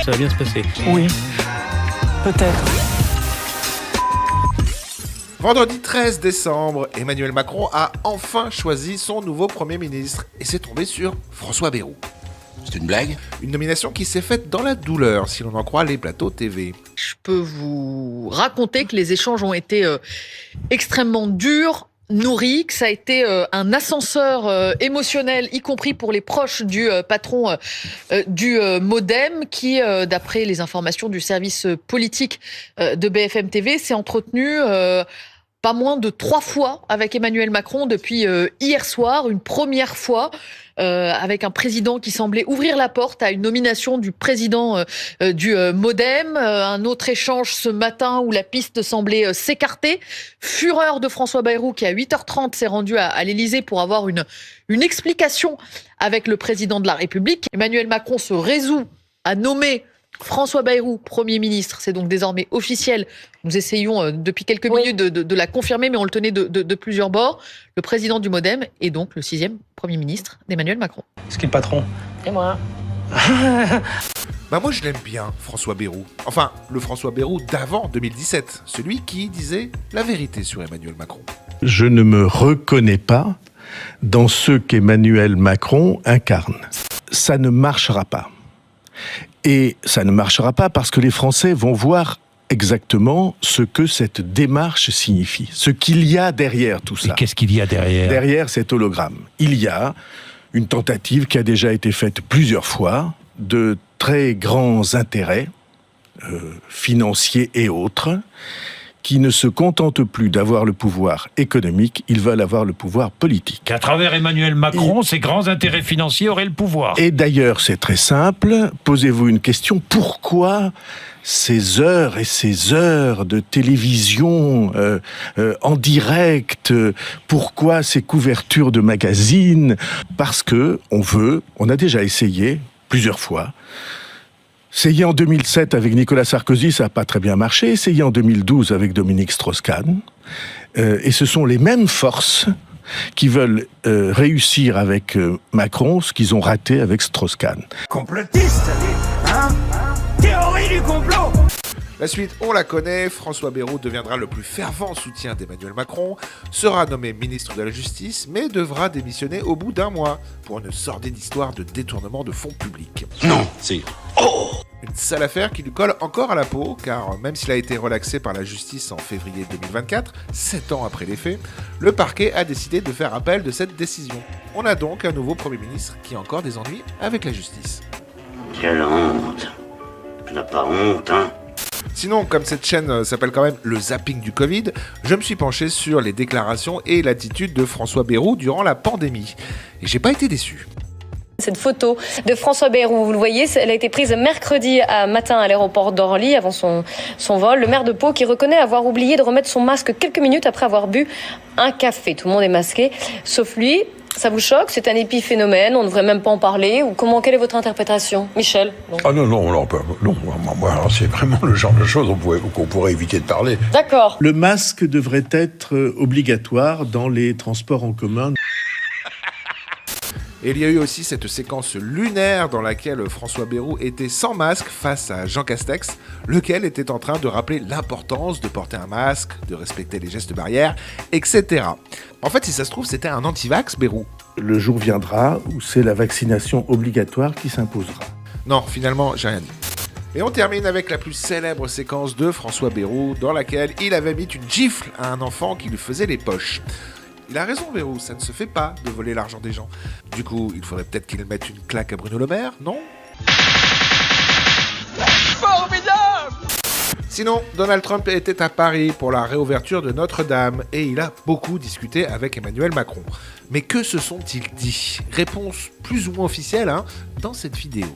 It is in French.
ça va bien se passer. Oui, peut-être. Vendredi 13 décembre, Emmanuel Macron a enfin choisi son nouveau Premier ministre et c'est tombé sur François Bayrou. C'est une blague ? Une nomination qui s'est faite dans la douleur, si l'on en croit les plateaux TV. Je peux vous raconter que les échanges ont été extrêmement durs, nourris, que ça a été un ascenseur émotionnel, y compris pour les proches du patron du MoDem, qui, d'après les informations du service politique de BFM TV, s'est entretenu pas moins de 3 fois avec Emmanuel Macron depuis hier soir, une première fois avec un président qui semblait ouvrir la porte à une nomination du président du MoDem, un autre échange ce matin où la piste semblait s'écarter, fureur de François Bayrou qui à 8h30 s'est rendu à l'Élysée pour avoir une explication avec le président de la République. Emmanuel Macron se résout à nommer François Bayrou, Premier ministre, c'est donc désormais officiel. Nous essayons depuis quelques minutes de la confirmer, mais on le tenait de plusieurs bords. Le président du MoDem est donc le 6e Premier ministre d'Emmanuel Macron. C'est qui le patron ? Et moi. Moi je l'aime bien, François Bayrou. Enfin, le François Bayrou d'avant 2017, celui qui disait la vérité sur Emmanuel Macron. Je ne me reconnais pas dans ce qu'Emmanuel Macron incarne. Ça ne marchera pas. Et ça ne marchera pas parce que les Français vont voir exactement ce que cette démarche signifie, ce qu'il y a derrière tout ça. Et qu'est-ce qu'il y a derrière ? Derrière cet hologramme, il y a une tentative qui a déjà été faite plusieurs fois, de très grands intérêts financiers et autres, qui ne se contentent plus d'avoir le pouvoir économique, ils veulent avoir le pouvoir politique. Qu'à travers Emmanuel Macron, ces grands intérêts financiers auraient le pouvoir. Et d'ailleurs, c'est très simple, posez-vous une question, pourquoi ces heures et ces heures de télévision en direct, pourquoi ces couvertures de magazines ? Parce que on a déjà essayé plusieurs fois. Essayé en 2007 avec Nicolas Sarkozy, ça n'a pas très bien marché. Essayé en 2012 avec Dominique Strauss-Kahn. Et ce sont les mêmes forces qui veulent réussir avec Macron ce qu'ils ont raté avec Strauss-Kahn. Complotiste, hein ? Théorie du complot ! La suite, on la connaît, François Bayrou deviendra le plus fervent soutien d'Emmanuel Macron, sera nommé ministre de la Justice, mais devra démissionner au bout d'1 mois pour une sordide histoire de détournement de fonds publics. Non, c'est... Une sale affaire qui lui colle encore à la peau, car même s'il a été relaxé par la justice en février 2024, 7 ans après les faits, le parquet a décidé de faire appel de cette décision. On a donc un nouveau Premier ministre qui a encore des ennuis avec la justice. Quelle honte. Tu n'as pas honte, hein ? Sinon, comme cette chaîne s'appelle quand même le zapping du Covid, je me suis penché sur les déclarations et l'attitude de François Bayrou durant la pandémie. Et j'ai pas été déçu. Cette photo de François Bayrou, vous le voyez, elle a été prise mercredi matin à l'aéroport d'Orly avant son vol. Le maire de Pau qui reconnaît avoir oublié de remettre son masque quelques minutes après avoir bu un café. Tout le monde est masqué, sauf lui. Ça vous choque ? C'est un épiphénomène, on ne devrait même pas en parler. Ou quelle est votre interprétation, Michel ? Ah non, c'est vraiment le genre de choses qu'on pourrait éviter de parler. D'accord. Le masque devrait être obligatoire dans les transports en commun. Et il y a eu aussi cette séquence lunaire dans laquelle François Bayrou était sans masque face à Jean Castex, lequel était en train de rappeler l'importance de porter un masque, de respecter les gestes barrières, etc. En fait, si ça se trouve, c'était un anti-vax, Bayrou. Le jour viendra où c'est la vaccination obligatoire qui s'imposera. Non, finalement, j'ai rien dit. Et on termine avec la plus célèbre séquence de François Bayrou, dans laquelle il avait mis une gifle à un enfant qui lui faisait les poches. Il a raison, Bayrou, ça ne se fait pas de voler l'argent des gens. Du coup, il faudrait peut-être qu'il mette une claque à Bruno Le Maire, non ? Formidable ! Sinon, Donald Trump était à Paris pour la réouverture de Notre-Dame et il a beaucoup discuté avec Emmanuel Macron. Mais que se sont-ils dit ? Réponse plus ou moins officielle dans cette vidéo.